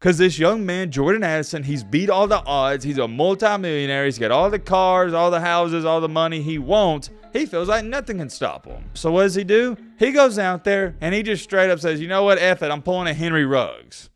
Because this young man, Jordan Addison, he's beat all the odds. He's a multi-millionaire. He's got all the cars, all the houses, all the money he wants. He feels like nothing can stop him. So what does he do? He goes out there and he just straight up says, you know what, F it, I'm pulling a Henry Ruggs.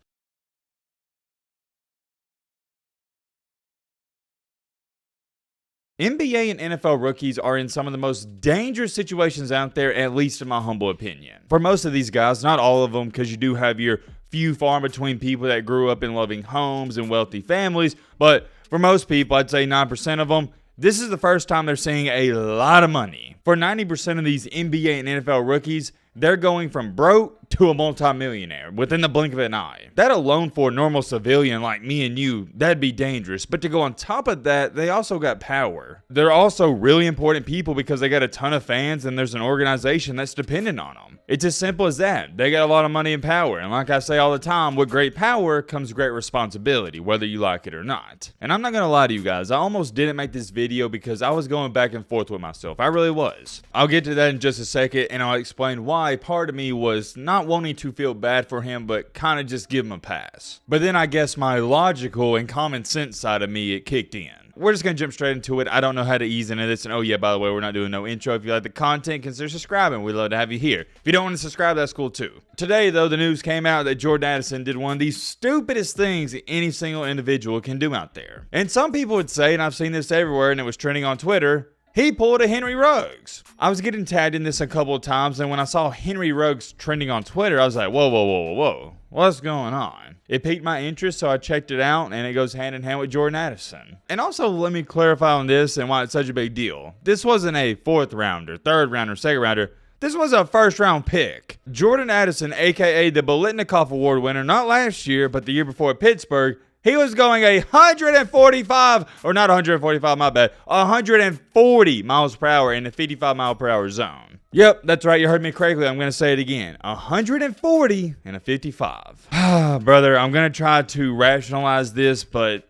NBA and NFL rookies are in some of the most dangerous situations out there, at least in my humble opinion. For most of these guys, not all of them, because you do have your few far in between people that grew up in loving homes and wealthy families, but for most people, I'd say 9% of them, this is the first time they're seeing a lot of money. For 90% of these NBA and NFL rookies, they're going from broke to a multimillionaire within the blink of an eye. That alone for a normal civilian like me and you, that'd be dangerous. But to go on top of that, they also got power. They're also really important people because they got a ton of fans and there's an organization that's dependent on them. It's as simple as that. They got a lot of money and power. And like I say all the time, with great power comes great responsibility, whether you like it or not. And I'm not going to lie to you guys, I almost didn't make this video because I was going back and forth with myself. I really was. I'll get to that in just a second and I'll explain why part of me was not wanting to feel bad for him, but kind of just give him a pass. But then I guess my logical and common sense side of me, it kicked in. We're just going to jump straight into it. I don't know how to ease into this. And oh yeah, by the way, we're not doing no intro. If you like the content, consider subscribing. We'd love to have you here. If you don't want to subscribe, that's cool too. Today though, the news came out that Jordan Addison did one of the stupidest things that any single individual can do out there. And some people would say, and I've seen this everywhere and it was trending on Twitter, he pulled a Henry Ruggs. I was getting tagged in this a couple of times, and when I saw Henry Ruggs trending on Twitter, I was like, whoa, whoa, whoa, whoa, whoa. What's going on? It piqued my interest, so I checked it out, and it goes hand in hand with Jordan Addison. And also, let me clarify on this and why it's such a big deal. This wasn't a 4th rounder, 3rd rounder, 2nd rounder. This was a 1st round pick. Jordan Addison, aka the Biletnikoff Award winner, not last year, but the year before at Pittsburgh, he was going 145, or not 145, my bad, 140 miles per hour in the 55 mile per hour zone. Yep, that's right, you heard me correctly. I'm going to say it again. 140 and a 55. Brother, I'm going to try to rationalize this, but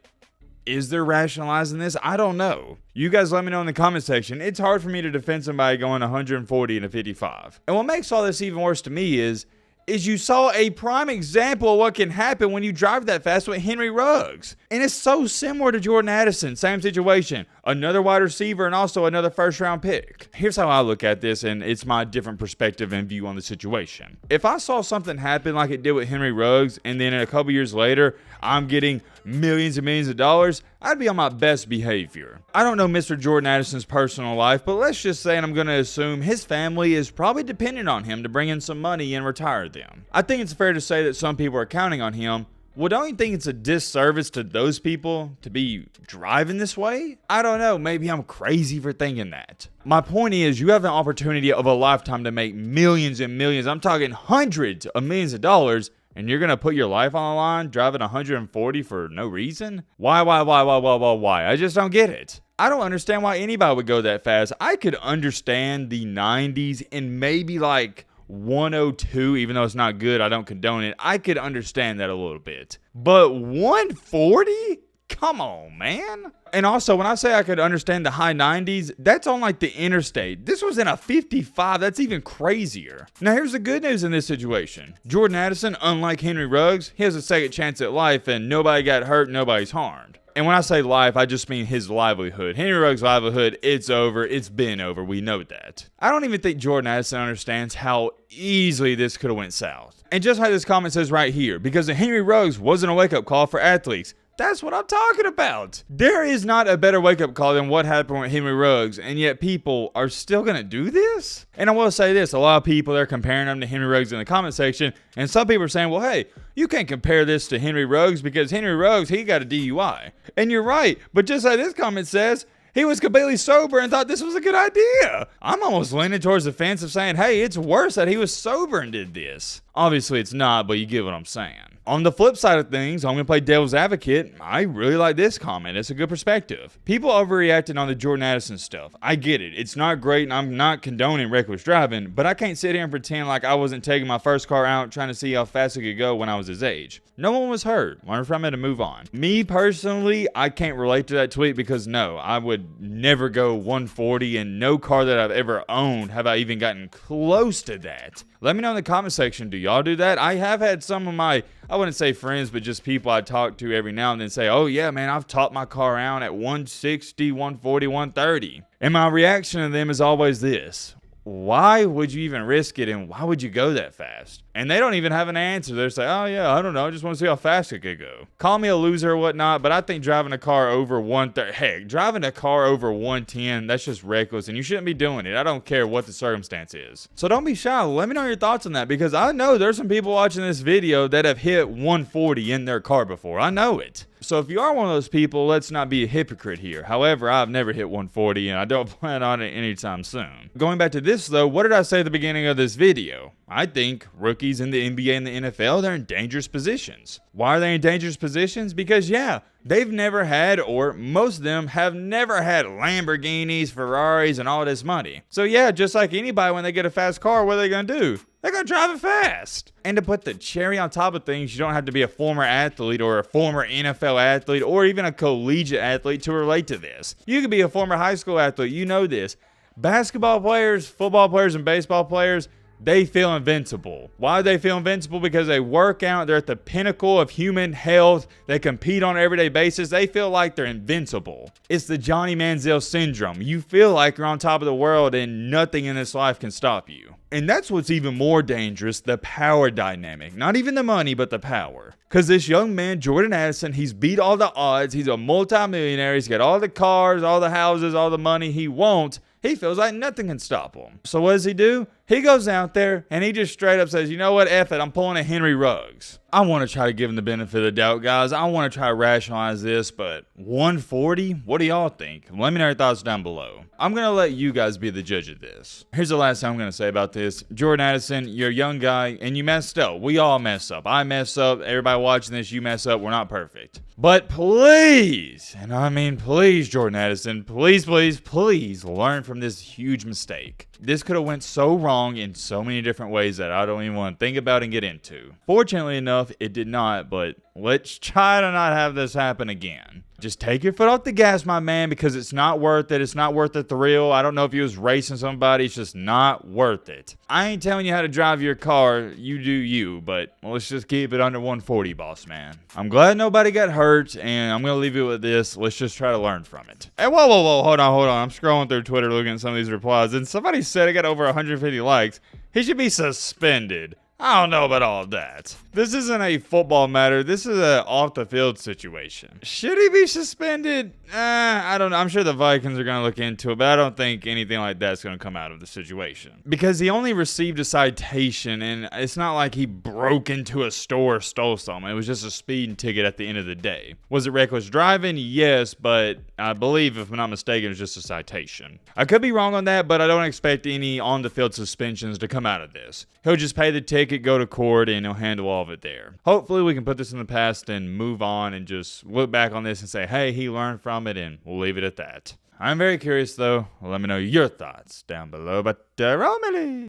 is there rationalizing this? I don't know. You guys let me know in the comment section. It's hard for me to defend somebody going 140 and a 55. And what makes all this even worse to me is you saw a prime example of what can happen when you drive that fast with Henry Ruggs. And it's so similar to Jordan Addison. Same situation. Another wide receiver and also another 1st round pick. Here's how I look at this, and it's my different perspective and view on the situation. If I saw something happen like it did with Henry Ruggs, and then a couple years later, I'm getting millions and millions of dollars, I'd be on my best behavior. I don't know Mr. Jordan Addison's personal life, but let's just say, and I'm going to assume, his family is probably dependent on him to bring in some money and retire them. I think it's fair to say that some people are counting on him. Well, don't you think it's a disservice to those people to be driving this way? I don't know. Maybe I'm crazy for thinking that. My point is, you have an opportunity of a lifetime to make millions and millions. I'm talking hundreds of millions of dollars. And you're going to put your life on the line driving 140 for no reason? Why? I just don't get it. I don't understand why anybody would go that fast. I could understand the 90s and maybe like 102, even though it's not good. I don't condone it. I could understand that a little bit. But 140? Come on, man. And also, when I say I could understand the high 90s, that's on like the interstate. This was in a 55. That's even crazier. Now, here's the good news in this situation. Jordan Addison, unlike Henry Ruggs, he has a second chance at life and nobody got hurt, nobody's harmed. And when I say life, I just mean his livelihood. Henry Ruggs' livelihood, it's over. It's been over. We know that. I don't even think Jordan Addison understands how easily this could have went south. And just like this comment says right here, because the Henry Ruggs wasn't a wake-up call for athletes. That's what I'm talking about. There is not a better wake-up call than what happened with Henry Ruggs, and yet people are still going to do this? And I will say this, a lot of people, they're comparing him to Henry Ruggs in the comment section, and some people are saying, well, hey, you can't compare this to Henry Ruggs because Henry Ruggs, he got a DUI. And you're right, but just like this comment says, he was completely sober and thought this was a good idea. I'm almost leaning towards the fence of saying, hey, it's worse that he was sober and did this. Obviously, it's not, but you get what I'm saying. On the flip side of things, I'm going to play devil's advocate. I really like this comment. It's a good perspective. People overreacting on the Jordan Addison stuff. I get it. It's not great, and I'm not condoning reckless driving, but I can't sit here and pretend like I wasn't taking my first car out trying to see how fast it could go when I was his age. No one was hurt. Learn from it and move on. Me, personally, I can't relate to that tweet because no, I would never go 140, and no car that I've ever owned have I even gotten close to that. Let me know in the comment section, do y'all y'all do that? I have had some of my, I wouldn't say friends, but just people I talk to every now and then say, oh yeah, man, I've topped my car out at 160, 140, 130. And my reaction to them is always this: why would you even risk it, and why would you go that fast? And they don't even have an answer. They're saying, oh yeah, I don't know, I just want to see how fast it could go. Call me a loser or whatnot, but I think driving a car over 130, heck, driving a car over 110, that's just reckless, and you shouldn't be doing it. I don't care what the circumstance is. So don't be shy. Let me know your thoughts on that, because I know there's some people watching this video that have hit 140 in their car before. I know it. So if you are one of those people, let's not be a hypocrite here. However, I've never hit 140, and I don't plan on it anytime soon. Going back to this though, what did I say at the beginning of this video? I think rookies in the NBA and the NFL, they're in dangerous positions. Why are they in dangerous positions? Because yeah, they've never had, or most of them have never had, Lamborghinis, Ferraris, and all this money. So yeah, just like anybody, when they get a fast car, what are they gonna do? They're gonna drive it fast. And to put the cherry on top of things, you don't have to be a former athlete or a former NFL athlete or even a collegiate athlete to relate to this. You could be a former high school athlete, you know this. Basketball players, football players, and baseball players, they feel invincible. Why do they feel invincible? Because they work out, they're at the pinnacle of human health, they compete on an everyday basis, they feel like they're invincible. It's the Johnny Manziel syndrome. You feel like you're on top of the world and nothing in this life can stop you. And that's what's even more dangerous, the power dynamic. Not even the money, but the power. Because this young man, Jordan Addison, he's beat all the odds, he's a multi-millionaire, he's got all the cars, all the houses, all the money he wants. He feels like nothing can stop him. So what does he do? He goes out there and he just straight up says, you know what, F it, I'm pulling a Henry Ruggs. I want to try to give him the benefit of the doubt, guys. I want to try to rationalize this, but 140? What do y'all think? Let me know your thoughts down below. I'm going to let you guys be the judge of this. Here's the last thing I'm going to say about this. Jordan Addison, you're a young guy and you messed up. We all mess up. I mess up. Everybody watching this, you mess up. We're not perfect. But please, and I mean please, Jordan Addison, please, please, please learn from this huge mistake. This could have went so wrong in so many different ways that I don't even want to think about and get into. Fortunately enough, it did not, but let's try to not have this happen again. Just take your foot off the gas, my man, because it's not worth it. It's not worth the thrill. I don't know if you was racing somebody. It's just not worth it. I ain't telling you how to drive your car. You do you, but let's just keep it under 140, boss man. I'm glad nobody got hurt, and I'm going to leave you with this. Let's just try to learn from it. Hey, whoa, hold on. I'm scrolling through Twitter looking at some of these replies, and somebody said it got over 150 likes. He should be suspended. I don't know about all of that. This isn't a football matter. This is an off-the-field situation. Should he be suspended? I don't know. I'm sure the Vikings are going to look into it, but I don't think anything like that's going to come out of the situation. Because he only received a citation, and it's not like he broke into a store or stole something. It was just a speeding ticket at the end of the day. Was it reckless driving? Yes, but I believe, if I'm not mistaken, it was just a citation. I could be wrong on that, but I don't expect any on-the-field suspensions to come out of this. He'll just pay the ticket, go to court, and he'll handle all of it there. Hopefully we can put this in the past and move on and just look back on this and say, hey, he learned from it, and we'll leave it at that. I'm very curious though. Let me know your thoughts down below, but Romilly.